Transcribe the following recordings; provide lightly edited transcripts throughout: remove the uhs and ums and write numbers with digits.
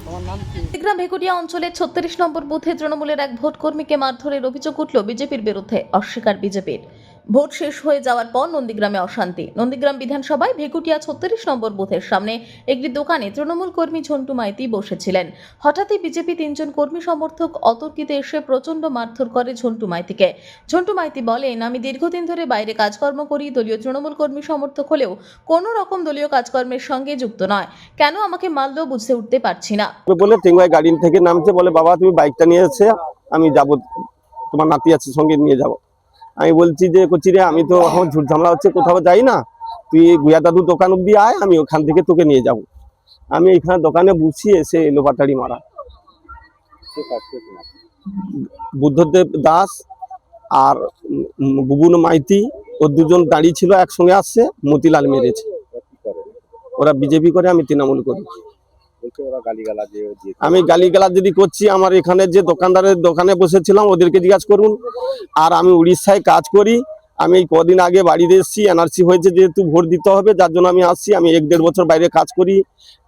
নন্দীগ্রাম ভেকুটিয়া অঞ্চলের ৩৬ নম্বর বুথে তৃণমূলের এক ভোট কর্মীকে মারধরের অভিযোগ উঠল বিজেপির বিরুদ্ধে। অস্বীকার বিজেপির। ভোট শেষ হয়ে যাওয়ার পর নন্দীগ্রামে অশান্তি। নন্দীগ্রাম বিধানসভায় ভেকুটিয়া ৩৬ নম্বর বুথের সামনে একটি দোকানে তৃণমূল কর্মী ঝন্টু মাইতি বসেছিলেন। হঠাৎই বিজেপি ৩ জন কর্মী সমর্থক অতর্কিতে এসে প্রচণ্ড মারধর করে ঝন্টু মাইতিকে। ঝন্টু মাইতি বলেন, আমি দীর্ঘদিন ধরে বাইরে কাজকর্ম করি, দলীয় তৃণমূল কর্মী সমর্থক হলেও কোনো রকম দলীয় কাজকর্মের সঙ্গে যুক্ত নয়। কেন আমাকে মারলো বুঝতে উঠতে পারছি না। বলে টেঙ্গুয়ায় গাড়ি থেকে নামছে, বলে বাবা তুমি বাইকটা নিয়ে এসে আমি যাব, তোমার নাতি আছে সঙ্গে নিয়ে যাব। আমি বলছি যে কচি রে, আমি তো এখন ঝুট ঝামেলা হচ্ছে, কোথাও যাই না, তুই গুয়া দাদু দোকান অব্দি আয়, আমি ওখান থেকে তোকে নিয়ে যাব। আমি এখানে দোকানে বসি, এসে এলো বাটারি মারা। বুদ্ধদেব দাস আর বুবুন মাইতি, ও দুজন দাঁড়িয়ে ছিল, একসঙ্গে আসছে, মতিলাল মেরেছে। ওরা বিজেপি করে, আমি তৃণমূল করি। আমি গালিগালাজ যদি করছি, আমার এখানে যে দোকানদারের দোকানে বসেছিলাম ওদেরকে জিজ্ঞাসা করুন। আর আমি উড়িষ্যায় কাজ করি, আমি এই কদিন আগে বাড়িতে এসেছি, এনআরসি হয়েছে যেহেতু ভোট দিতে হবে, যার জন্য আমি আসছি। আমি 1-1.5 বছর বাইরে কাজ করি,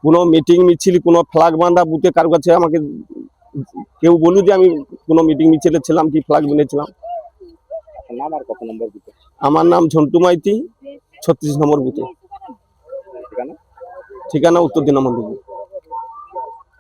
কোনো মিটিং মিছিল, কোনো ফ্ল্যাগ বাঁধা বুথে কারো কাছে আমাকে কেউ বলুন যে আমি কোনো মিটিং মিছিলে ছিলাম কি ফ্ল্যাগ বানিয়েছিলাম। আমার নাম ঝন্টু মাইতি, 36 নম্বর বুথে। ঠিকানা উত্তর দিনাজপুর।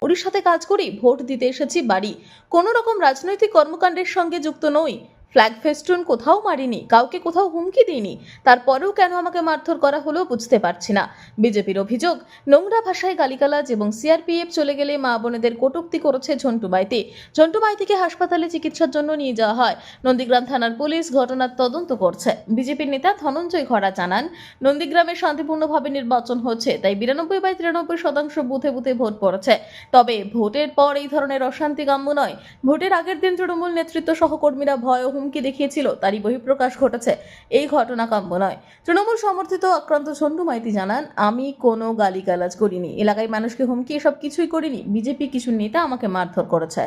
উড়িষ্যাতে কাজ করি, ভোট দিতে এসেছি বাড়ি। কোনো রকম রাজনৈতিক কর্মকাণ্ডের সঙ্গে যুক্ত নই। ফ্ল্যাগ ফেস্টুন কোথাও মারিনি, কাউকে কোথাও হুমকি দিইনি। তারপরেও কেন আমাকে মারধর করা হলো বুঝতে পারছি না। বিজেপির অভিযোগ, নোংরা ভাষায় গালিগালাজ এবং সিআরপিএফ চলে গেলে মা বোনেদের কটূক্তি করেছে ঝন্টু মাইতি। ঝন্টু মাইতিকে হাসপাতালে চিকিৎসার জন্য নিয়ে যাওয়া হয়। নন্দীগ্রাম থানার পুলিশ ঘটনার তদন্ত করছে। বিজেপির নেতা ধনঞ্জয় খড়া জানান, নন্দীগ্রামে শান্তিপূর্ণভাবে নির্বাচন হচ্ছে, তাই 92/93% বুথে বুথে ভোট পড়েছে। তবে ভোটের পর এই ধরনের অশান্তি কাম্য নয়। ভোটের আগের দিন তৃণমূল নেতৃত্ব সহকর্মীরা ভয় ও হুমকি দেখিয়েছিল, তারই বহিঃপ্রকাশ ঘটেছে। এই ঘটনা কাম্য নয়। তৃণমূল সমর্থিত আক্রান্ত ঝন্টু মাইতি জানান, আমি কোনো গালিগালাজ করিনি, এলাকায় মানুষকে হুমকি এসব কিছুই করিনি। বিজেপি কিছু নেতা আমাকে মারধর করেছে।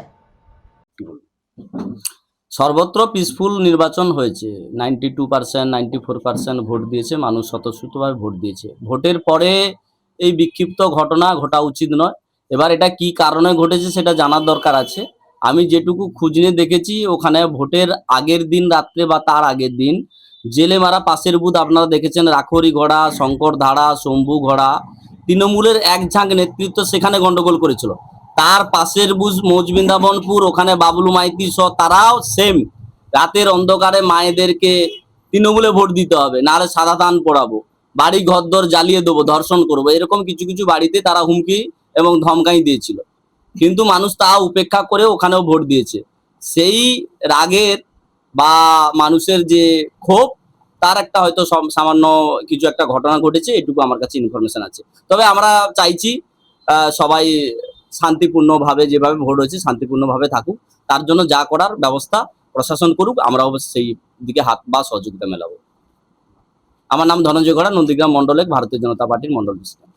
সর্বত্র পিসফুল নির্বাচন হয়েছে। 92%, 94% ভোট দিয়েছে, মানুষ স্বতঃস্ফূর্তভাবে ভোট দিয়েছে। ভোটের পরে এই বিক্ষিপ্ত ঘটনা ঘটা উচিত নয়। এবার এটা কি কারণে ঘটেছে সেটা জানার দরকার আছে। আমি যেটুকু খুঁজ নিয়ে দেখেছি, ওখানে ভোটের আগের দিন রাত্রে বা তার আগের দিন জেলে মারা পাশের বুথ আপনারা দেখেছেন, রাখরি ঘোড়া, শঙ্কর ধাড়া, শম্ভু ঘোড়া, তৃণমূলের এক ঝাঁক নেতৃত্ব সেখানে গন্ডগোল করেছিল। তার পাশের বুথ মৌজবৃন্দাবনপুর, ওখানে বাবলু মাইতি সহ তারাও সেম, রাতের অন্ধকারে মায়েদেরকে তৃণমূলে ভোট দিতে হবে, নাহলে সাদা দান পড়াবো, বাড়ি ঘরদর জ্বালিয়ে দেবো, ধর্ষণ করবো, এরকম কিছু কিছু বাড়িতে তারা হুমকি এবং ধমকাই দিয়েছিল। কিন্তু মানুষ তা উপেক্ষা করে ওখানেও ভোট দিয়েছে। সেই রাগের বা মানুষের যে ক্ষোভ, তার একটা হয়তো সামান্য কিছু একটা ঘটনা ঘটেছে, এটুকু আমার কাছে ইনফরমেশন আছে। তবে আমরা চাইছি সবাই শান্তিপূর্ণভাবে, যেভাবে ভোট হয়েছে শান্তিপূর্ণভাবে থাকুক। তার জন্য যা করার ব্যবস্থা প্রশাসন করুক, আমরা অবশ্যই সেই দিকে হাত বা সহযোগিতা মেলাবো। আমার নাম ধনঞ্জয় খড়া, নন্দীগ্রাম মন্ডল 1, ভারতীয় জনতা পার্টির Mondal president.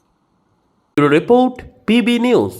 Report PB news.